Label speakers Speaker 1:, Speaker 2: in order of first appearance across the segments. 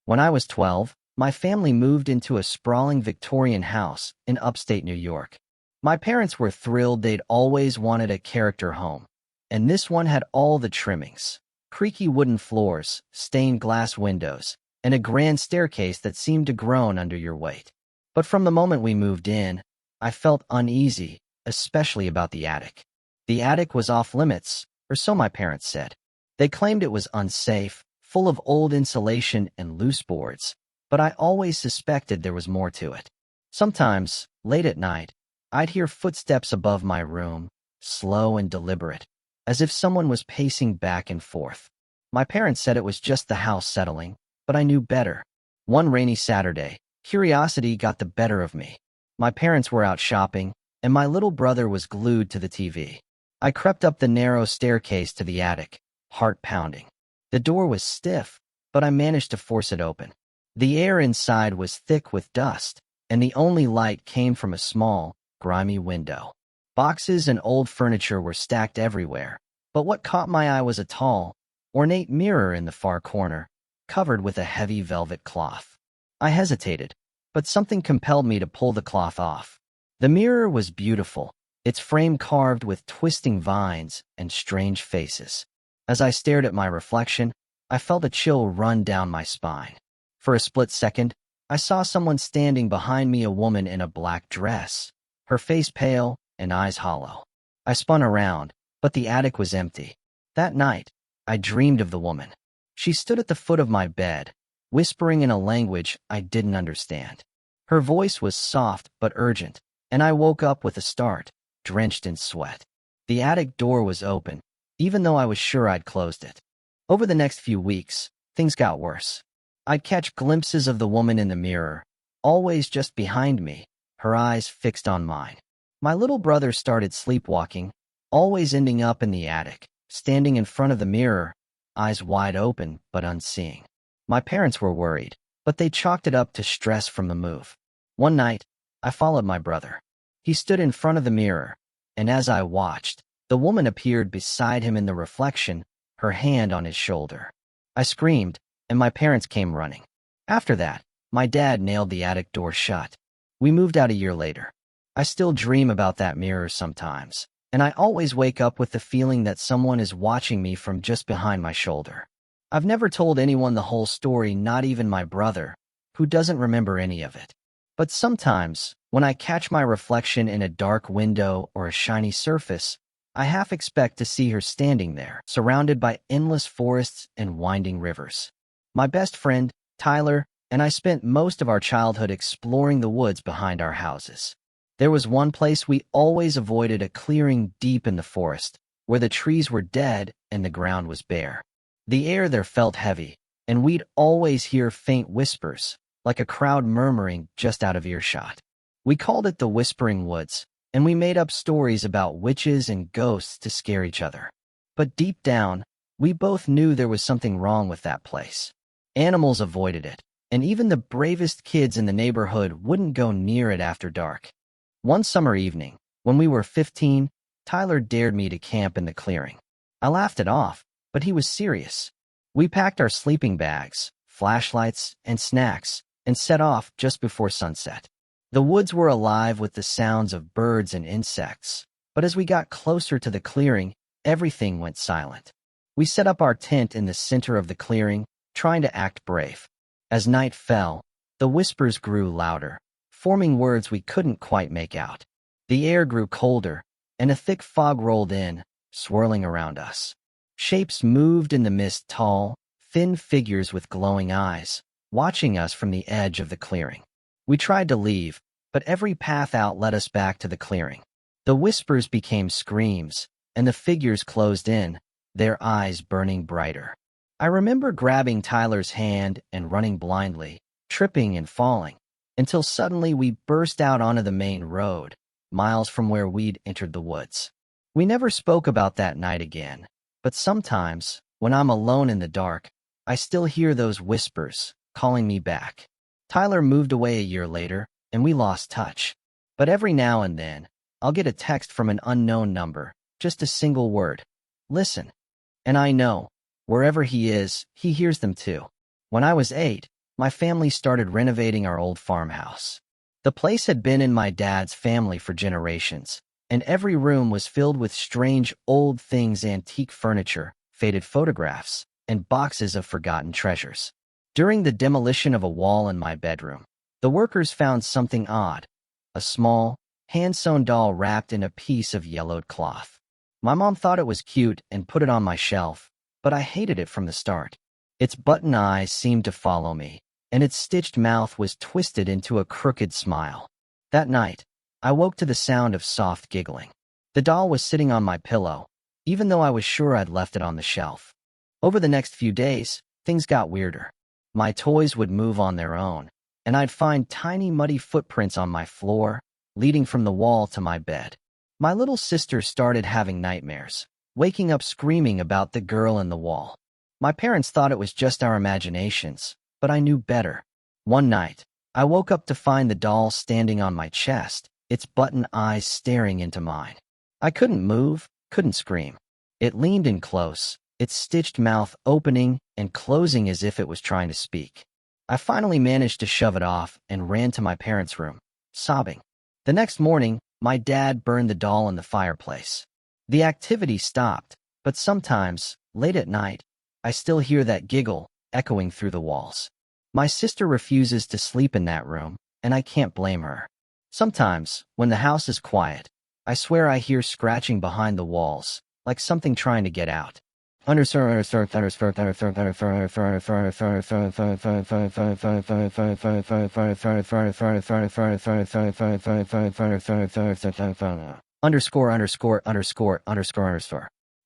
Speaker 1: When I was 12, my family moved into a sprawling Victorian house in upstate New York. My parents were thrilled. They'd always wanted a character home, and this one had all the trimmings: creaky wooden floors, stained glass windows, and a grand staircase that seemed to groan under your weight. But from the moment we moved in, I felt uneasy, especially about the attic. The attic was off limits, or so my parents said. They claimed it was unsafe, full of old insulation and loose boards, but I always suspected there was more to it. Sometimes, late at night, I'd hear footsteps above my room, slow and deliberate, as if someone was pacing back and forth. My parents said it was just the house settling, but I knew better. One rainy Saturday, curiosity got the better of me. My parents were out shopping, and my little brother was glued to the TV. I crept up the narrow staircase to the attic, heart pounding. The door was stiff, but I managed to force it open. The air inside was thick with dust, and the only light came from a small, grimy window. Boxes and old furniture were stacked everywhere, but what caught my eye was a tall, ornate mirror in the far corner, covered with a heavy velvet cloth. I hesitated, but something compelled me to pull the cloth off. The mirror was beautiful, its frame carved with twisting vines and strange faces. As I stared at my reflection, I felt a chill run down my spine. For a split second, I saw someone standing behind me, a woman in a black dress, her face pale and eyes hollow. I spun around, but the attic was empty. That night, I dreamed of the woman. She stood at the foot of my bed, whispering in a language I didn't understand. Her voice was soft but urgent, and I woke up with a start, drenched in sweat. The attic door was open, even though I was sure I'd closed it. Over the next few weeks, things got worse. I'd catch glimpses of the woman in the mirror, always just behind me, her eyes fixed on mine. My little brother started sleepwalking, always ending up in the attic, standing in front of the mirror, eyes wide open but unseeing. My parents were worried, but they chalked it up to stress from the move. One night, I followed my brother. He stood in front of the mirror, and as I watched, the woman appeared beside him in the reflection, her hand on his shoulder. I screamed, and my parents came running. After that, my dad nailed the attic door shut. We moved out a year later. I still dream about that mirror sometimes, and I always wake up with the feeling that someone is watching me from just behind my shoulder. I've never told anyone the whole story, not even my brother, who doesn't remember any of it. But sometimes, when I catch my reflection in a dark window or a shiny surface, I half expect to see her standing there, surrounded by endless forests and winding rivers. My best friend, Tyler, and I spent most of our childhood exploring the woods behind our houses. There was one place we always avoided, a clearing deep in the forest, where the trees were dead and the ground was bare. The air there felt heavy, and we'd always hear faint whispers, like a crowd murmuring just out of earshot. We called it the Whispering Woods, and we made up stories about witches and ghosts to scare each other. But deep down, we both knew there was something wrong with that place. Animals avoided it, and even the bravest kids in the neighborhood wouldn't go near it after dark. One summer evening, when we were 15, Tyler dared me to camp in the clearing. I laughed it off, but he was serious. We packed our sleeping bags, flashlights, and snacks, and set off just before sunset. The woods were alive with the sounds of birds and insects, but as we got closer to the clearing, everything went silent. We set up our tent in the center of the clearing, trying to act brave. As night fell, the whispers grew louder, forming words we couldn't quite make out. The air grew colder, and a thick fog rolled in, swirling around us. Shapes moved in the mist, tall, thin figures with glowing eyes, watching us from the edge of the clearing. We tried to leave, but every path out led us back to the clearing. The whispers became screams, and the figures closed in, their eyes burning brighter. I remember grabbing Tyler's hand and running blindly, tripping and falling, until suddenly we burst out onto the main road, miles from where we'd entered the woods. We never spoke about that night again, but sometimes, when I'm alone in the dark, I still hear those whispers, calling me back. Tyler moved away a year later, and we lost touch. But every now and then, I'll get a text from an unknown number, just a single word: listen. And I know, wherever he is, he hears them too. When I was 8, my family started renovating our old farmhouse. The place had been in my dad's family for generations, and every room was filled with strange old things, antique furniture, faded photographs, and boxes of forgotten treasures. During the demolition of a wall in my bedroom, the workers found something odd, a small, hand-sewn doll wrapped in a piece of yellowed cloth. My mom thought it was cute and put it on my shelf, but I hated it from the start. Its button eyes seemed to follow me, and its stitched mouth was twisted into a crooked smile. That night, I woke to the sound of soft giggling. The doll was sitting on my pillow, even though I was sure I'd left it on the shelf. Over the next few days, things got weirder. My toys would move on their own, and I'd find tiny muddy footprints on my floor, leading from the wall to my bed. My little sister started having nightmares, waking up screaming about the girl in the wall. My parents thought it was just our imaginations, but I knew better. One night, I woke up to find the doll standing on my chest, its button eyes staring into mine. I couldn't move, couldn't scream. It leaned in close, its stitched mouth opening and closing as if it was trying to speak. I finally managed to shove it off and ran to my parents' room, sobbing. The next morning, my dad burned the doll in the fireplace. The activity stopped, but sometimes, late at night, I still hear that giggle echoing through the walls. My sister refuses to sleep in that room, and I can't blame her. Sometimes, when the house is quiet, I swear I hear scratching behind the walls, like something trying to get out. Underscore.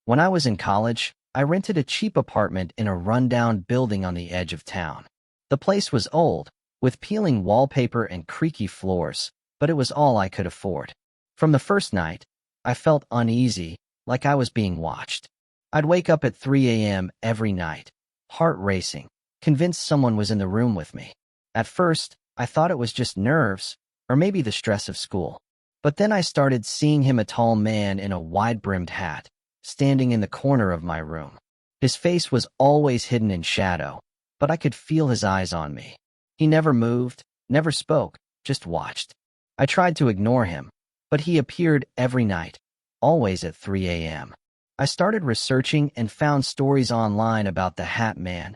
Speaker 1: When I was in college, I rented a cheap apartment in a rundown building on the edge of town. The place was old, with peeling wallpaper and creaky floors, but it was all I could afford. From the first night, I felt uneasy, like I was being watched. I'd wake up at 3 a.m. every night, heart racing, convinced someone was in the room with me. At first, I thought it was just nerves, or maybe the stress of school. But then I started seeing him, a tall man in a wide-brimmed hat, standing in the corner of my room. His face was always hidden in shadow, but I could feel his eyes on me. He never moved, never spoke, just watched. I tried to ignore him, but he appeared every night, always at 3 a.m. I started researching and found stories online about the Hat Man,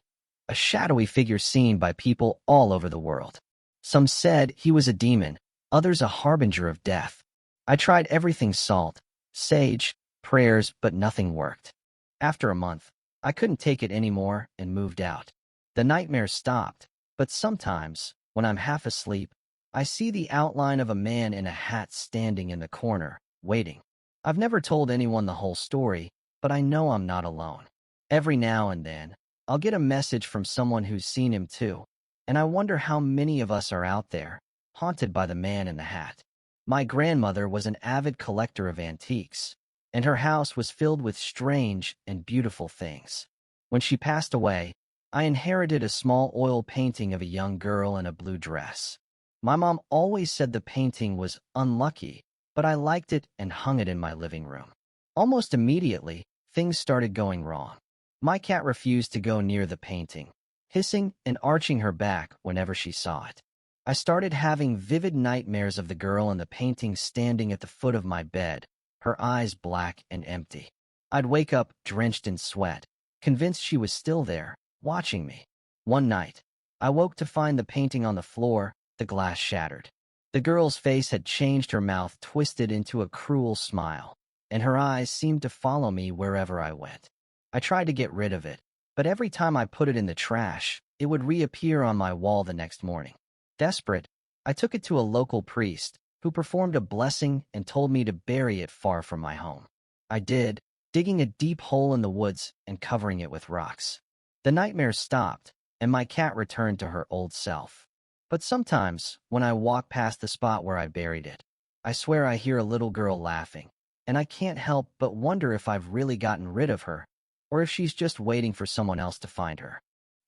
Speaker 1: a shadowy figure seen by people all over the world. Some said he was a demon, others a harbinger of death. I tried everything: salt, sage, prayers, but nothing worked. After a month, I couldn't take it anymore and moved out. The nightmares stopped, but sometimes, when I'm half asleep, I see the outline of a man in a hat standing in the corner, waiting. I've never told anyone the whole story, but I know I'm not alone. Every now and then, I'll get a message from someone who's seen him too, and I wonder how many of us are out there, haunted by the man in the hat. My grandmother was an avid collector of antiques, and her house was filled with strange and beautiful things. When she passed away, I inherited a small oil painting of a young girl in a blue dress. My mom always said the painting was unlucky, but I liked it and hung it in my living room. Almost immediately, things started going wrong. My cat refused to go near the painting, hissing and arching her back whenever she saw it. I started having vivid nightmares of the girl in the painting standing at the foot of my bed, her eyes black and empty. I'd wake up drenched in sweat, convinced she was still there, watching me. One night, I woke to find the painting on the floor, the glass shattered. The girl's face had changed, her mouth twisted into a cruel smile, and her eyes seemed to follow me wherever I went. I tried to get rid of it, but every time I put it in the trash, it would reappear on my wall the next morning. Desperate, I took it to a local priest, who performed a blessing and told me to bury it far from my home. I did, digging a deep hole in the woods and covering it with rocks. The nightmares stopped, and my cat returned to her old self. But sometimes, when I walk past the spot where I buried it, I swear I hear a little girl laughing, and I can't help but wonder if I've really gotten rid of her, or if she's just waiting for someone else to find her.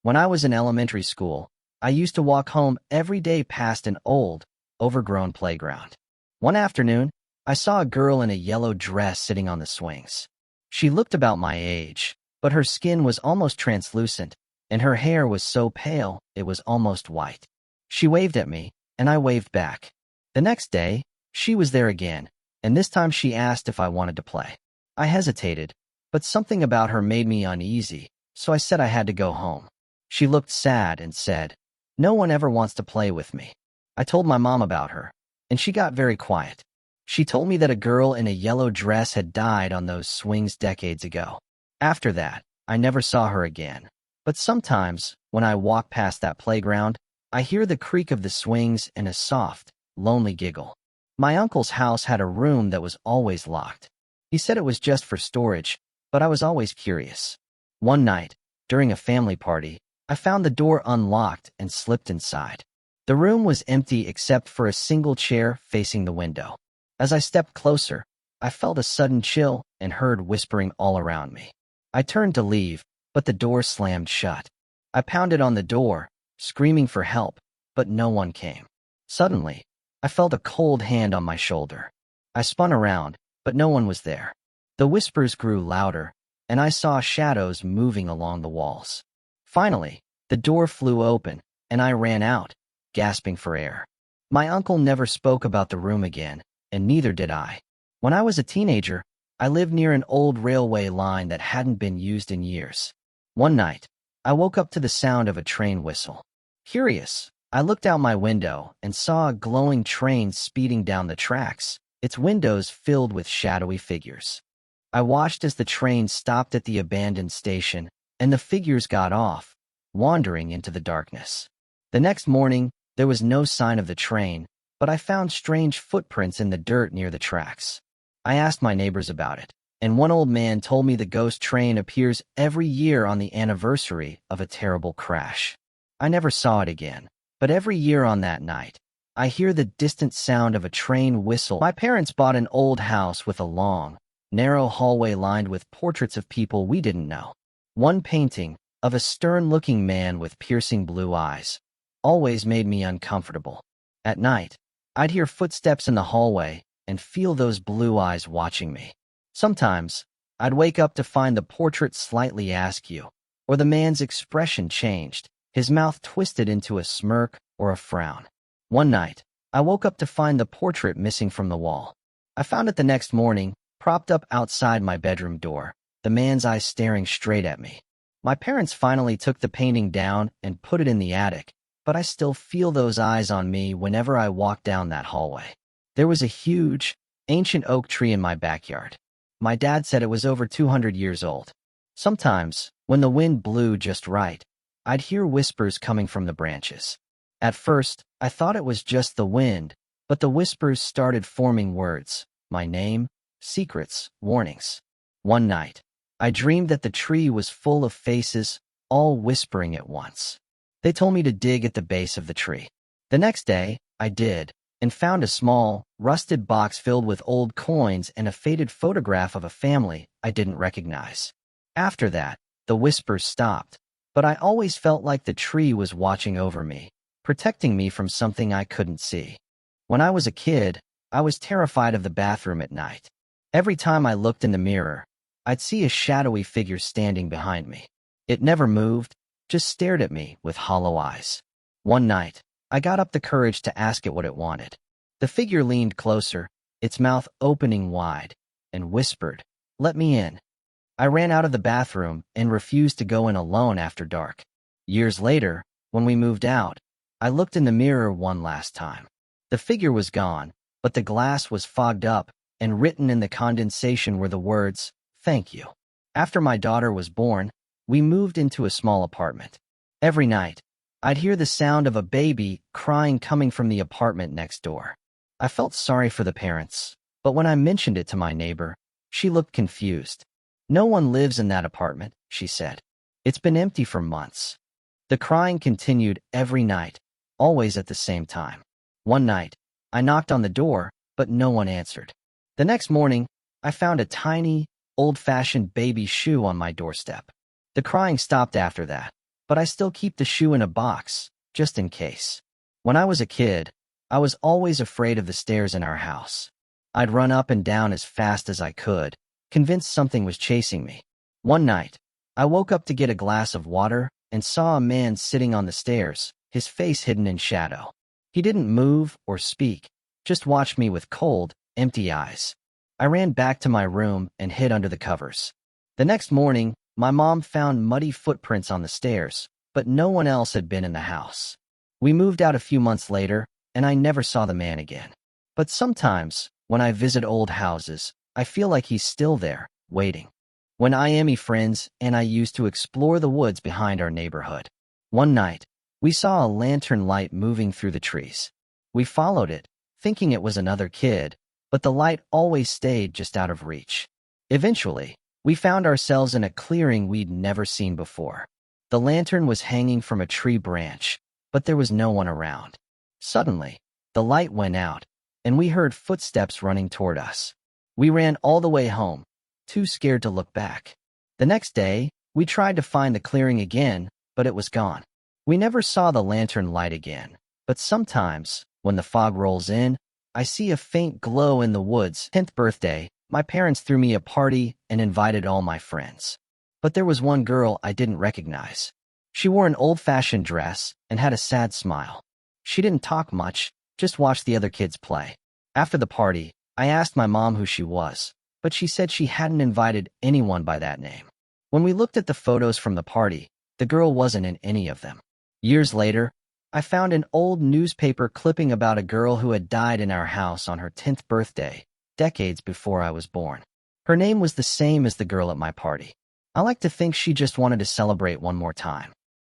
Speaker 1: When I was in elementary school, I used to walk home every day past an old, overgrown playground. One afternoon, I saw a girl in a yellow dress sitting on the swings. She looked about my age, but her skin was almost translucent, and her hair was so pale it was almost white. She waved at me, and I waved back. The next day, she was there again, and this time she asked if I wanted to play. I hesitated, but something about her made me uneasy, so I said I had to go home. She looked sad and said, "No one ever wants to play with me." I told my mom about her, and she got very quiet. She told me that a girl in a yellow dress had died on those swings decades ago. After that, I never saw her again. But sometimes, when I walk past that playground, I hear the creak of the swings and a soft, lonely giggle. My uncle's house had a room that was always locked. He said it was just for storage, but I was always curious. One night, during a family party, I found the door unlocked and slipped inside. The room was empty except for a single chair facing the window. As I stepped closer, I felt a sudden chill and heard whispering all around me. I turned to leave, but the door slammed shut. I pounded on the door, screaming for help, but no one came. Suddenly, I felt a cold hand on my shoulder. I spun around, but no one was there. The whispers grew louder, and I saw shadows moving along the walls. Finally, the door flew open, and I ran out, gasping for air. My uncle never spoke about the room again, and neither did I. When I was a teenager, I lived near an old railway line that hadn't been used in years. One night, I woke up to the sound of a train whistle. Curious, I looked out my window and saw a glowing train speeding down the tracks, its windows filled with shadowy figures. I watched as the train stopped at the abandoned station, and the figures got off, wandering into the darkness. The next morning, there was no sign of the train, but I found strange footprints in the dirt near the tracks. I asked my neighbors about it, and one old man told me the ghost train appears every year on the anniversary of a terrible crash. I never saw it again, but every year on that night, I hear the distant sound of a train whistle. My parents bought an old house with a long, narrow hallway lined with portraits of people we didn't know. One painting, of a stern-looking man with piercing blue eyes, always made me uncomfortable. At night, I'd hear footsteps in the hallway and feel those blue eyes watching me. Sometimes, I'd wake up to find the portrait slightly askew, or the man's expression changed, his mouth twisted into a smirk or a frown. One night, I woke up to find the portrait missing from the wall. I found it the next morning, propped up outside my bedroom door, the man's eyes staring straight at me. My parents finally took the painting down and put it in the attic, but I still feel those eyes on me whenever I walk down that hallway. There was a huge, ancient oak tree in my backyard. My dad said it was over 200 years old. Sometimes, when the wind blew just right, I'd hear whispers coming from the branches. At first, I thought it was just the wind, but the whispers started forming words: my name, secrets, warnings. One night, I dreamed that the tree was full of faces, all whispering at once. They told me to dig at the base of the tree. The next day, I did, and found a small, rusted box filled with old coins and a faded photograph of a family I didn't recognize. After that, the whispers stopped, but I always felt like the tree was watching over me, protecting me from something I couldn't see. When I was a kid, I was terrified of the bathroom at night. Every time I looked in the mirror, I'd see a shadowy figure standing behind me. It never moved, just stared at me with hollow eyes. One night, I got up the courage to ask it what it wanted. The figure leaned closer, its mouth opening wide, and whispered, "Let me in." I ran out of the bathroom and refused to go in alone after dark. Years later, when we moved out, I looked in the mirror one last time. The figure was gone, but the glass was fogged up, and written in the condensation were the words, "Thank you." After my daughter was born, we moved into a small apartment. Every night, I'd hear the sound of a baby crying coming from the apartment next door. I felt sorry for the parents, but when I mentioned it to my neighbor, she looked confused. "No one lives in that apartment," she said. "It's been empty for months." The crying continued every night, always at the same time. One night, I knocked on the door, but no one answered. The next morning, I found a tiny, old-fashioned baby shoe on my doorstep. The crying stopped after that, but I still keep the shoe in a box, just in case. When I was a kid, I was always afraid of the stairs in our house. I'd run up and down as fast as I could, convinced something was chasing me. One night, I woke up to get a glass of water, and saw a man sitting on the stairs, his face hidden in shadow. He didn't move or speak, just watched me with cold, empty eyes. I ran back to my room and hid under the covers. The next morning, my mom found muddy footprints on the stairs, but no one else had been in the house. We moved out a few months later, and I never saw the man again. But sometimes, when I visit old houses, I feel like he's still there, waiting. When I am friends and I used to explore the woods behind our neighborhood. One night, we saw a lantern light moving through the trees. We followed it, thinking it was another kid, but the light always stayed just out of reach. Eventually, we found ourselves in a clearing we'd never seen before. The lantern was hanging from a tree branch, but there was no one around. Suddenly, the light went out, and we heard footsteps running toward us. We ran all the way home, too scared to look back. The next day, we tried to find the clearing again, but it was gone. We never saw the lantern light again, but sometimes, when the fog rolls in, I see a faint glow in the woods. 10th birthday, my parents threw me a party and invited all my friends. But there was one girl I didn't recognize. She wore an old-fashioned dress and had a sad smile. She didn't talk much, just watched the other kids play. After the party, I asked my mom who she was, but she said she hadn't invited anyone by that name. When we looked at the photos from the party, the girl wasn't in any of them. Years later, I found an old newspaper clipping about a girl who had died in our house on her 10th birthday, decades before I was born. Her name was the same as the girl at my party. I like to think she just wanted to celebrate one more time.